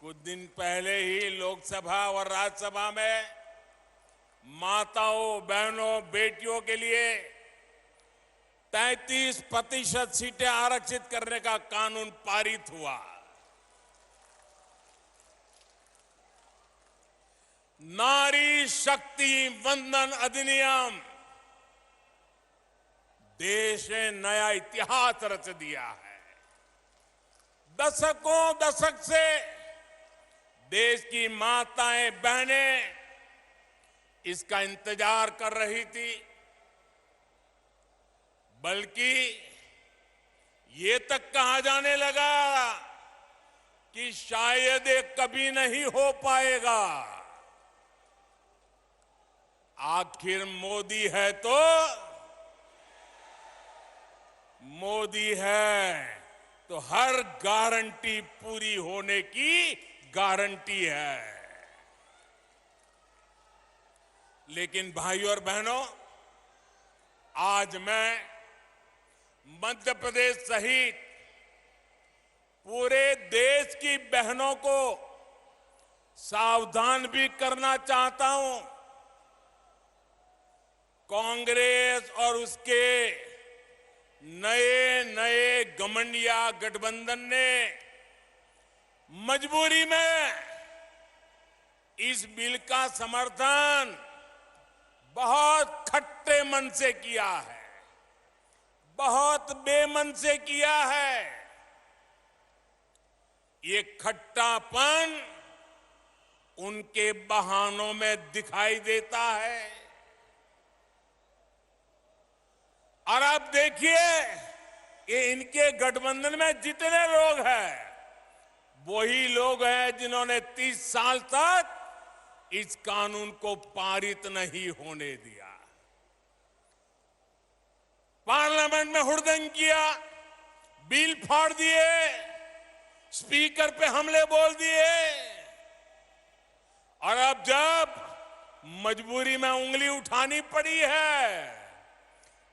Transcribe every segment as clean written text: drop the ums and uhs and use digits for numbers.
कुछ दिन पहले ही लोकसभा और राज्यसभा में माताओं, बहनों, बेटियों के लिए 33% सीटें आरक्षित करने का कानून पारित हुआ। नारी शक्ति वंदन अधिनियम देश ने नया इतिहास रच दिया है। दशक से देश की माताएं, बहनें इसका इंतजार कर रही थी, बल्कि ये तक कहा जाने लगा कि शायद ये कभी नहीं हो पाएगा। आखिर मोदी है तो मोदी है तो हर गारंटी पूरी होने की गारंटी है। लेकिन भाइयों और बहनों, आज मैं मध्य प्रदेश सहित पूरे देश की बहनों को सावधान भी करना चाहता हूं। कांग्रेस और उसके नए घमंडिया गठबंधन ने मजबूरी में इस बिल का समर्थन बहुत खट्टे मन से किया है, बहुत बेमन से किया है। ये खट्टापन उनके बहानों में दिखाई देता है। और आप देखिए, ये इनके गठबंधन में जितने लोग हैं, वही लोग हैं जिन्होंने 30 साल तक इस कानून को पारित नहीं होने दिया। पार्लियामेंट में हुड़दंग किया, बिल फाड़ दिए, स्पीकर पे हमले बोल दिए, और अब जब मजबूरी में उंगली उठानी पड़ी है,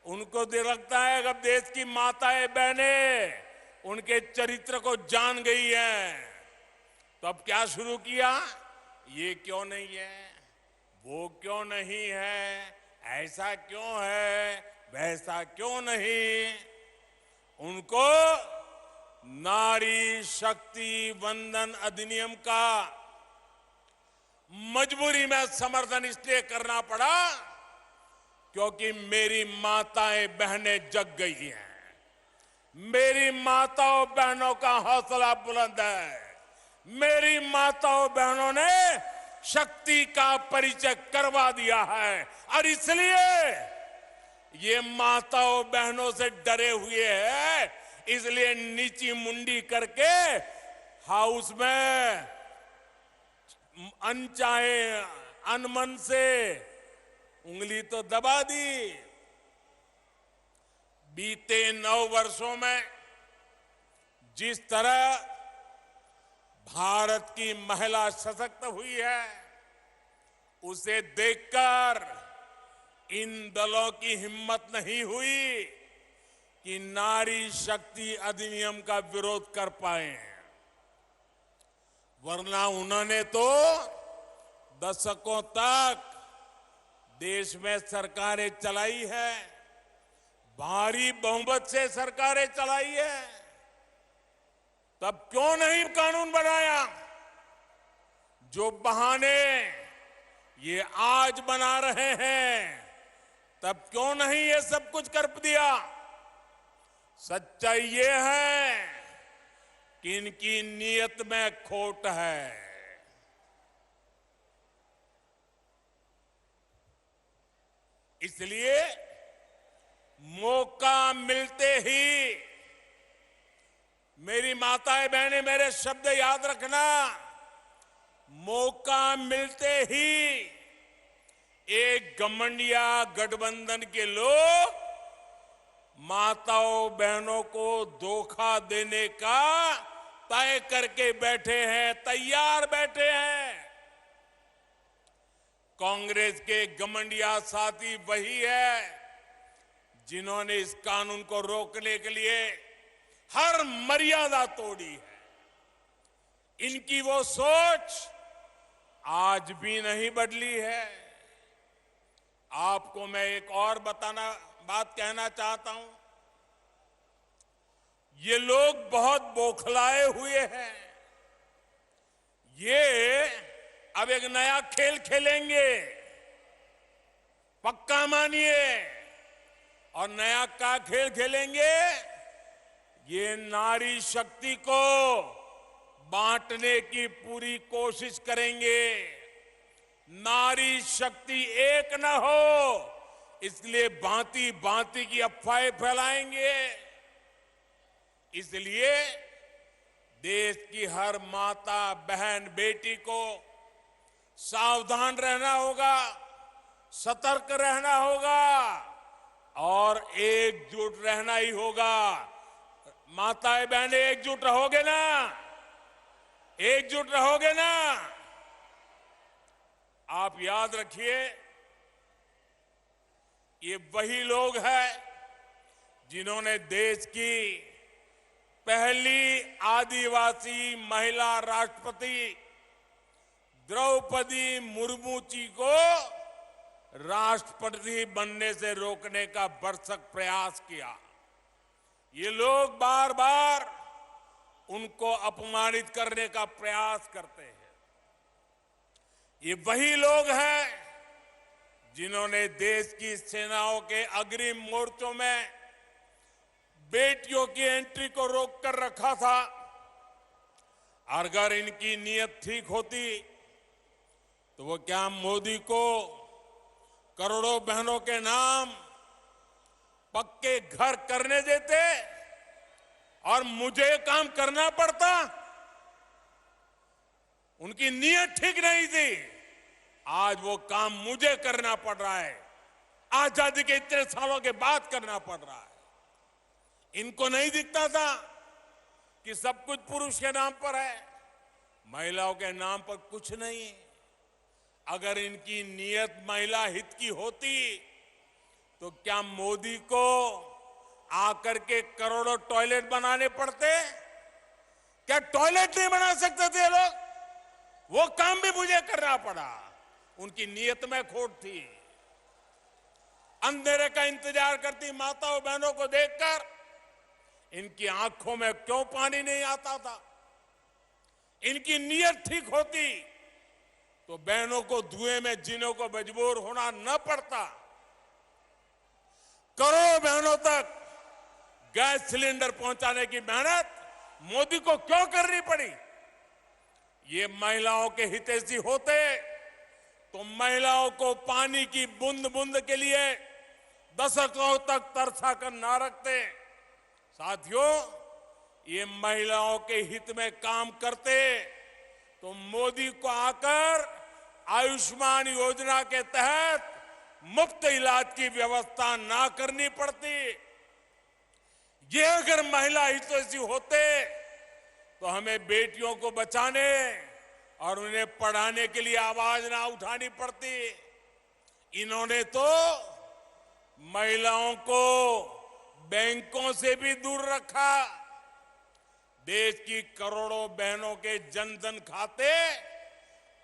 उनको लगता है कि अब देश की माताएं, बहनें उनके चरित्र को जान गई हैं, तो अब क्या शुरू किया? ये क्यों नहीं है, वो क्यों नहीं है, ऐसा क्यों है, वैसा क्यों नहीं। उनको नारी शक्ति वंदन अधिनियम का मजबूरी में समर्थन इसलिए करना पड़ा क्योंकि मेरी माताएं, बहनें जग गई हैं। मेरी माताओं, बहनों का हौसला बुलंद है। मेरी माताओं, बहनों ने शक्ति का परिचय करवा दिया है, और इसलिए ये माताओं, बहनों से डरे हुए हैं। इसलिए नीची मुंडी करके हाउस में अनचाहे अनमन से उंगली तो दबा दी। बीते 9 वर्षों में जिस तरह भारत की महिला सशक्त हुई है, उसे देखकर इन दलों की हिम्मत नहीं हुई कि नारी शक्ति अधिनियम का विरोध कर पाए, वरना उन्होंने तो दशकों तक देश में सरकारें चलाई है, भारी बहुमत से सरकारें चलाई है। तब क्यों नहीं कानून बनाया? जो बहाने ये आज बना रहे हैं, तब क्यों नहीं ये सब कुछ कर दिया? सच्चाई ये है कि इनकी नीयत में खोट है। इसलिए मौका मिलते ही, मेरी माताएं, बहनें, मेरे शब्द याद रखना, मौका मिलते ही एक घमंडिया गठबंधन के लोग माताओं, बहनों को धोखा देने का तय करके बैठे हैं, तैयार बैठे हैं। कांग्रेस के घमंडिया साथी वही है जिन्होंने इस कानून को रोकने के लिए हर मर्यादा तोड़ी है। इनकी वो सोच आज भी नहीं बदली है। आपको मैं एक और बात कहना चाहता हूं। ये लोग बहुत बौखलाए हुए हैं। ये अब एक नया खेल खेलेंगे, पक्का मानिए। और नया क्या खेल खेलेंगे? ये नारी शक्ति को बांटने की पूरी कोशिश करेंगे। नारी शक्ति एक न हो, इसलिए भांति भांति की अफवाहें फैलाएंगे। इसलिए देश की हर माता, बहन, बेटी को सावधान रहना होगा, सतर्क रहना होगा और एकजुट रहना ही होगा। माताएं, बहनें, एकजुट रहोगे ना? एकजुट रहोगे ना? आप याद रखिए, ये वही लोग हैं जिन्होंने देश की पहली आदिवासी महिला राष्ट्रपति द्रौपदी मुर्मू जी को राष्ट्रपति बनने से रोकने का भरसक प्रयास किया। ये लोग बार बार उनको अपमानित करने का प्रयास करते हैं। ये वही लोग हैं जिन्होंने देश की सेनाओं के अग्रिम मोर्चों में बेटियों की एंट्री को रोक कर रखा था। अगर इनकी नीयत ठीक होती तो वो क्या मोदी को करोड़ों बहनों के नाम पक्के घर करने देते और मुझे काम करना पड़ता? उनकी नीयत ठीक नहीं थी। आज वो काम मुझे करना पड़ रहा है। आजादी के इतने सालों के बाद करना पड़ रहा है। इनको नहीं दिखता था कि सब कुछ पुरुष के नाम पर है, महिलाओं के नाम पर कुछ नहीं। अगर इनकी नीयत महिला हित की होती तो क्या मोदी को आकर के करोड़ों टॉयलेट बनाने पड़ते? क्या टॉयलेट नहीं बना सकते थे लोग? वो काम भी मुझे करना पड़ा। उनकी नीयत में खोट थी। अंधेरे का इंतजार करती माताओं बहनों को देखकर इनकी आंखों में क्यों पानी नहीं आता था? इनकी नीयत ठीक होती तो बहनों को धुएं में जीने को मजबूर होना न पड़ता। करोड़ों बहनों तक गैस सिलेंडर पहुंचाने की मेहनत मोदी को क्यों करनी पड़ी? ये महिलाओं के हितैषी होते तो महिलाओं को पानी की बूंद बूंद के लिए दशकों तक तरसा कर ना रखते। साथियों, ये महिलाओं के हित में काम करते तो मोदी को आकर आयुष्मान योजना के तहत मुफ्त इलाज की व्यवस्था ना करनी पड़ती। ये अगर महिला हितैषी होते तो हमें बेटियों को बचाने और उन्हें पढ़ाने के लिए आवाज ना उठानी पड़ती। इन्होंने तो महिलाओं को बैंकों से भी दूर रखा। देश की करोड़ों बहनों के जन धन खाते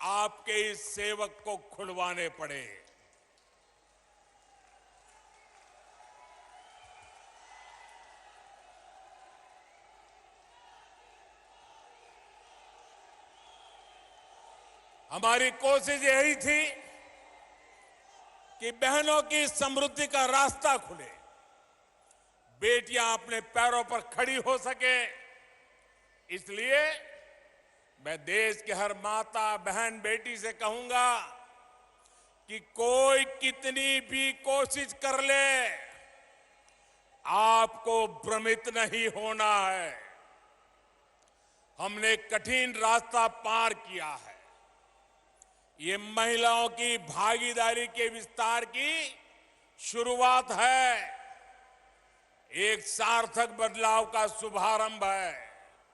आपके इस सेवक को खुलवाने पड़े। हमारी कोशिश यही थी कि बहनों की समृद्धि का रास्ता खुले, बेटियां अपने पैरों पर खड़ी हो सके। इसलिए मैं देश के हर माता, बहन, बेटी से कहूंगा कि कोई कितनी भी कोशिश कर ले, आपको भ्रमित नहीं होना है। हमने कठिन रास्ता पार किया है। ये महिलाओं की भागीदारी के विस्तार की शुरुआत है। एक सार्थक बदलाव का शुभारंभ है।